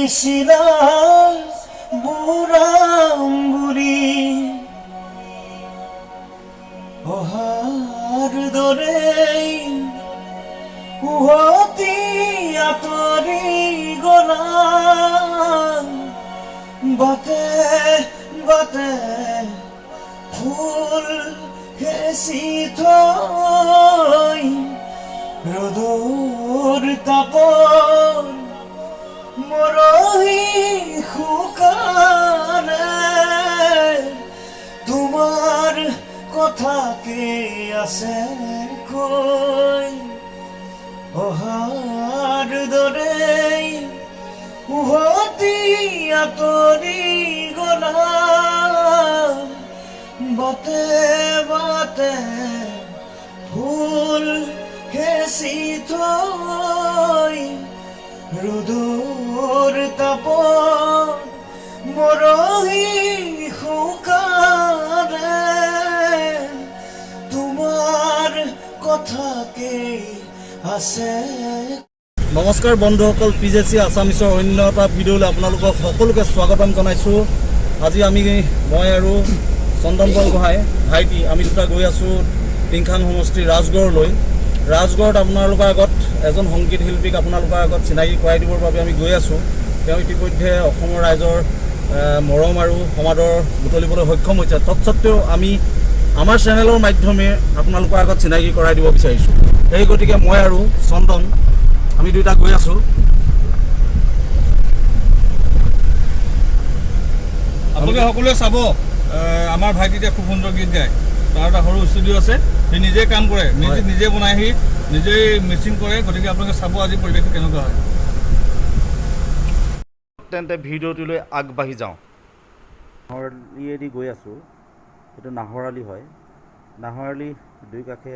আহিছিলা বুঢ়াম বুলি অহাৰ দৰে উভতি আঁতৰি গলা বাটে বাটে ফুল হেঁচি থৈ ৰ'দৰ তাপত মৰহি শুকানে তোমাৰ কথাকে আছে কৈ অহাৰ দৰে উভতি আঁতৰি গলা বাটে বাটে ফুল হেঁচি থৈ ৰ'দৰ তাপত মৰহি শুকানে তোমাৰ কথাকে আছে। নমস্কাৰ বন্ধুসকল, PJC আছামিছৰ অন্য এটা ভিডিঅ'লৈ আপোনালোকক সকলোকে স্বাগতম জনাইছোঁ। আজি মই আৰু চন্দন বৰগোহাঁই ভাইটি আমি দুটা গৈ আছোঁ টিংখাং সমষ্টিৰ ৰাজগড়লৈ। ৰাজগড়ত আপোনালোকৰ আগত এজন সংগীত শিল্পীক আপোনালোকৰ আগত চিনাকি কৰাই দিবৰ বাবে আমি গৈ আছোঁ। তেওঁ ইতিমধ্যে অসমৰ ৰাইজৰ মৰম আৰু সমাদৰ বুটলিবলৈ সক্ষম হৈছে। তৎসত্বেও আমি আমাৰ চেনেলৰ মাধ্যমে আপোনালোকৰ আগত চিনাকি কৰাই দিব বিচাৰিছোঁ। সেই গতিকে মই আৰু চন্দন আমি দুইটা গৈ আছোঁ। আপোনালোকে সকলোৱে চাব, আমাৰ ভাইটিয়ে খুব সুন্দৰ গীত গায়। তাৰ এটা সৰু ষ্টুডিঅ' আছে, সি নিজে কাম কৰে, মিউজিক নিজে বনাই, সি নিজেই মিক্সিং কৰে। গতিকে আপোনালোকে চাব আজি পৰিৱেশটো কেনেকুৱা হয়। তেন্তে ভিডিঅ'টোলৈ আগবাঢ়ি যাওঁ। নাহৰআলিয়েদি গৈ আছোঁ। এইটো নাহৰআলি হয়। নাহৰআলি দুই কাষে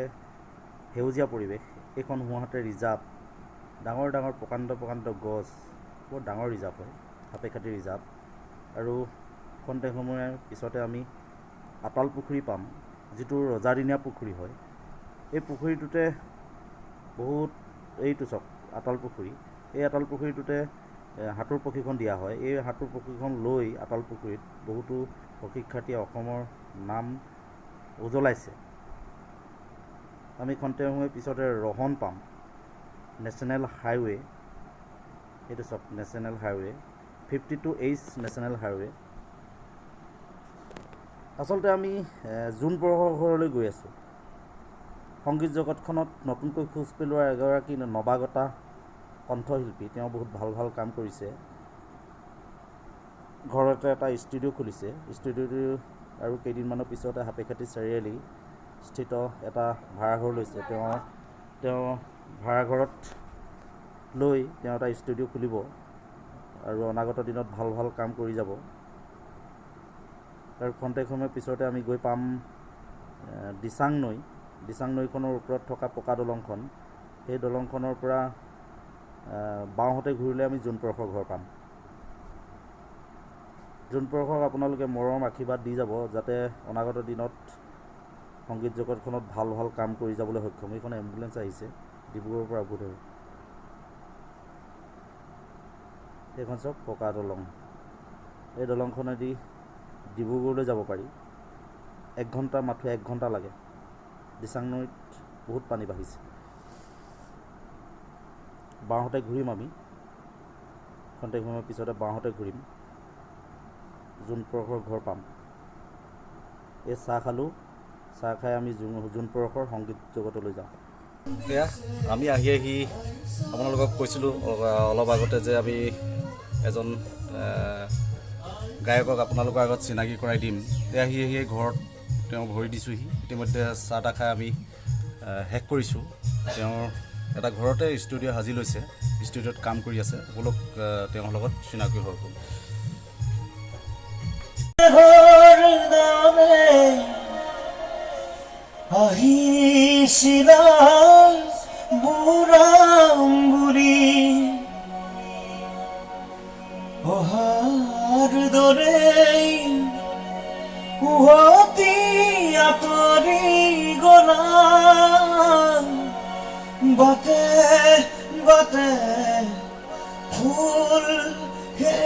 সেউজীয়া পৰিৱেশ। এইখন সোঁহাতে ৰিজাৰ্ভ, ডাঙৰ ডাঙৰ প্ৰকাণ্ড প্ৰকাণ্ড গছ, বৰ ডাঙৰ ৰিজাৰ্ভ হয়, সাপেখাতি ৰিজাৰ্ভ। আৰু খন্তেক সময়ৰ পিছতে আমি আতাল পুখুৰী পাম, যিটো ৰজাদিনীয়া পুখুৰী হয়। এই পুখুৰীটোতে এইটো চাওক আতাল পুখুৰী। এই আতাল পুখুৰীটোতে সাঁতোৰ প্ৰশিক্ষণ দিয়া হয়। এই সাঁতোৰ প্ৰশিক্ষণ লৈ আতাল পুখুৰীত বহুতো প্ৰশিক্ষাৰ্থীয়ে অসমৰ নাম উজ্বলাইছে। আমি খন্তেক সময়ৰ পিছতে ৰহন পাম, নেশ্যনেল হাইৱে। এইটো চাওক national highway, 52H national highway. আচলতে আমি জোন পৰশৰ ঘৰলৈ গৈ আছোঁ। সংগীত জগতখনত নতুনকৈ খোজ পেলোৱা এগৰাকী নৱাগতা কণ্ঠশিল্পী। তেওঁ বহুত ভাল ভাল কাম কৰিছে। ঘৰতে এটা ষ্টুডিঅ' খুলিছে। ষ্টুডিঅ'টো আৰু কেইদিনমানৰ পিছতে সাপেখাতি চাৰিআলি স্থিত এটা ভাড়াঘৰ লৈছে। তেওঁ ভাড়াঘৰত লৈ তেওঁ এটা ষ্টুডিঅ' খুলিব আৰু অনাগত দিনত ভাল ভাল কাম কৰি যাব। আৰু খন্তেক সময়ৰ পিছতে আমি গৈ পাম দিচাং নৈ। দিচাং নৈখনৰ ওপৰত থকা পকা দলংখন। সেই দলংখনৰ পৰা বাওঁহাতে ঘূৰিলে আমি জোন পৰশৰ ঘৰ পাম। জোন পৰশক আপোনালোকে মৰম আশীৰ্বাদ দি যাব, যাতে অনাগত দিনত সংগীত জগতখনত ভাল ভাল কাম কৰি যাবলৈ সক্ষম। এইখন এম্বুলেঞ্চ আহিছে ডিব্ৰুগড়ৰ পৰা বোধহয়। এইখন চাওক পকা দলং। এই দলংখনেদি ডিব্ৰুগড়লৈ যাব পাৰি। মাথো 1 ঘণ্টা লাগে। দিচাং নৈত বহুত পানী বাঢ়িছে। বাওঁহাতে ঘূৰিম আমি, খন্তেক সময়ৰ পিছতে বাওঁহাতে ঘূৰিম, জোন পৰশৰ ঘৰ পাম। এই চাহ খালোঁ, চাহ খাই আমি জোন পৰশৰ সংগীত জগতলৈ যাওঁ। এয়া আমি আহি আপোনালোকক কৈছিলোঁ অলপ আগতে যে আমি এজন গায়কক আপোনালোকৰ আগত চিনাকি কৰাই দিম। আহি ঘৰত তেওঁ ভৰি দিছোঁহি। ইতিমধ্যে চাহ তাহ খাই আমি শেষ কৰিছোঁ। তেওঁৰ এটা ঘৰতে ষ্টুডিঅ' সাজি লৈছে, ষ্টুডিঅ'ত কাম কৰি আছে। সকলোক তেওঁৰ লগত চিনাকি হৈ গ'ল। আহিছিলা বুঢ়াম বুলি অহাৰ দৰে উভতি আঁতৰি গলা বাটে বাটে ফুল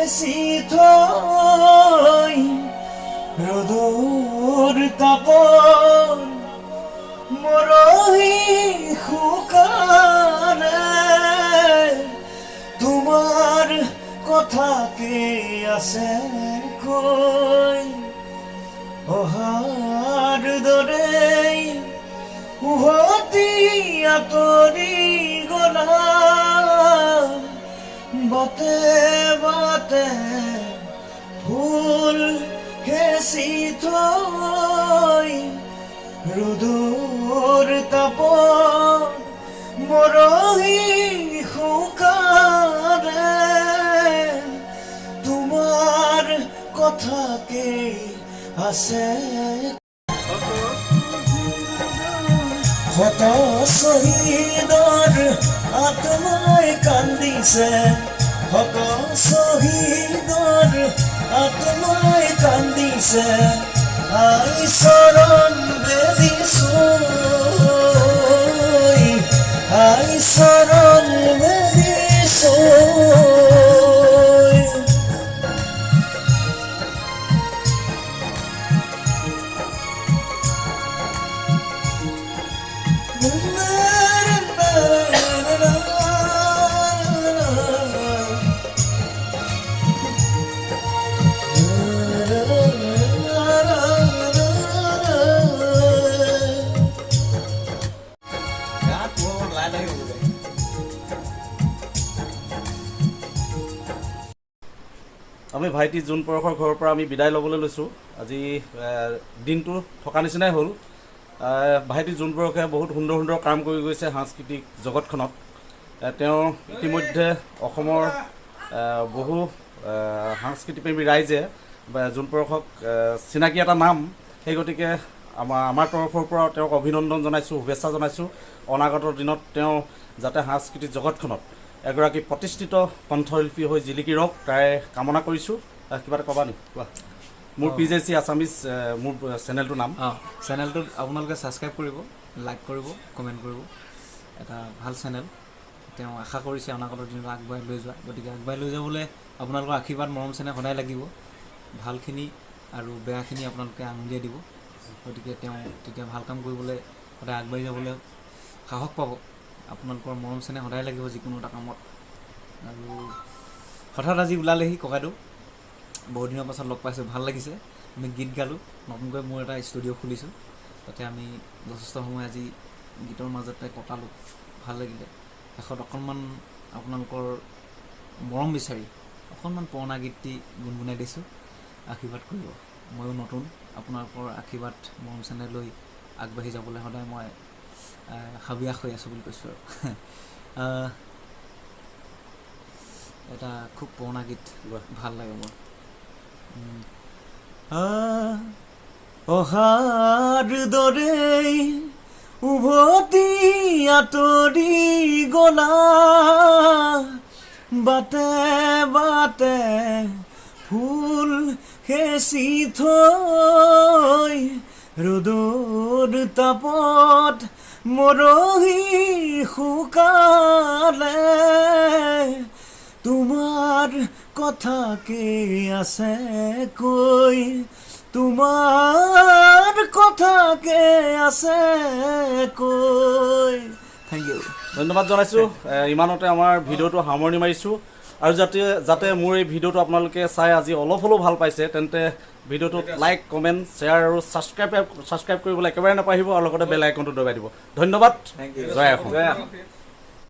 হেঁচি থৈ ৰ'দৰ তাপত মৰহি শুকালে তোমাৰ কথাকে আছে কৈ অহাৰ দৰেই উভতি আঁতৰি গলা বাটে বাটে ফুল হেঁচি থৈ ৰ'দৰ তাপত মৰহি শুকালে তোমাৰ কথাকে আছে শত শ্বহীদৰ আত্মাই কান্দিছে শত শ্বহীদৰ আত্মাই কান্দিছে আই চৰণ বেদিছো আই চৰণ বেদিছো আমি ভাইটি জোন পৰশৰ ঘৰৰ পৰা আমি বিদায় ল'বলৈ লৈছোঁ আজি দিনটো থকা নিচিনাই হ'ল ভাইটি জোন পৰশে বহুত সুন্দৰ সুন্দৰ কাম কৰি গৈছে সাংস্কৃতিক জগতখনত তেওঁ ইতিমধ্যে অসমৰ বহু সাংস্কৃতিপ্ৰেমী ৰাইজে জোন পৰশক চিনাকি এটা নাম সেই গতিকে আমাৰ তৰফৰ পৰা তেওঁক অভিনন্দন জনাইছোঁ শুভেচ্ছা জনাইছোঁ অনাগত দিনত তেওঁ যাতে সাংস্কৃতিক জগতখনত এগৰাকী প্ৰতিষ্ঠিত কণ্ঠশিল্পী হৈ জিলিকি ৰওক তাৰে কামনা কৰিছোঁ কিবা এটা ক'বা নেকি কোৱা মোৰ PJC আছামিজ মোৰ চেনেলটোৰ নাম চেনেলটোত আপোনালোকে ছাবস্ক্ৰাইব কৰিব লাইক কৰিব কমেণ্ট কৰিব এটা ভাল চেনেল তেওঁ আশা কৰিছে অনাগত দিনত আগবঢ়াই লৈ যোৱা গতিকে আগবঢ়াই লৈ যাবলৈ আপোনালোকৰ আশীৰ্বাদ মৰম চেনেহ সদায় লাগিব ভালখিনি আৰু বেয়াখিনি আপোনালোকে আঙুলিয়াই দিব গতিকে তেওঁ তেতিয়া ভাল কাম কৰিবলৈ সদায় আগবাঢ়ি যাবলৈ সাহস পাব আপোনালোকৰ মৰম চেনেহ সদায় লাগিব যিকোনো এটা কামত আৰু হঠাৎ আজি ওলালেহি ককাইদেউ বহুত দিনৰ পাছত লগ পাইছোঁ ভাল লাগিছে আমি গীত গালোঁ নতুনকৈ মোৰ এটা ষ্টুডিঅ' খুলিছোঁ তাতে আমি যথেষ্ট সময় আজি গীতৰ মাজতে কটালোঁ ভাল লাগিলে শেষত অকণমান আপোনালোকৰ মৰম বিচাৰি অকণমান পুৰণা গীতটি গুণগুণাই দিছোঁ আশীৰ্বাদ কৰিব ময়ো নতুন আপোনালোকৰ আশীৰ্বাদ মৰম চেনেহ লৈ আগবাঢ়ি যাবলৈ সদায় মই হাবিয়াস হৈ আছোঁ বুলি কৈছোঁ আৰু এটা খুব পুৰণা গীত ভাল লাগে মোৰ অহাৰ দৰেই উভতি আঁতৰি গলা বাটে বাটে ফুল হেঁচি থৈ ৰ'দৰ তাপত মৰহি শুকালে তোমাৰ কথাকে আছে কৈ তোমাৰ কথাকে আছে কৈ থেংক ইউ ধন্যবাদ জনাইছোঁ ইমানতে আমাৰ ভিডিঅ'টো সামৰণি মাৰিছোঁ আৰু যাতে মোৰ এই ভিডিঅ'টো আপোনালোকে চাই আজি অলপ হ'লেও ভাল পাইছে তেন্তে ভিডিঅ'টোত লাইক কমেণ্ট শ্বেয়াৰ আৰু ছাবস্ক্ৰাইব কৰিবলৈ একেবাৰে নাপাহৰিব আৰু লগতে বেল আইকনটো দবাই দিব ধন্যবাদ থেংক ইউ জয় অসম জয় অসম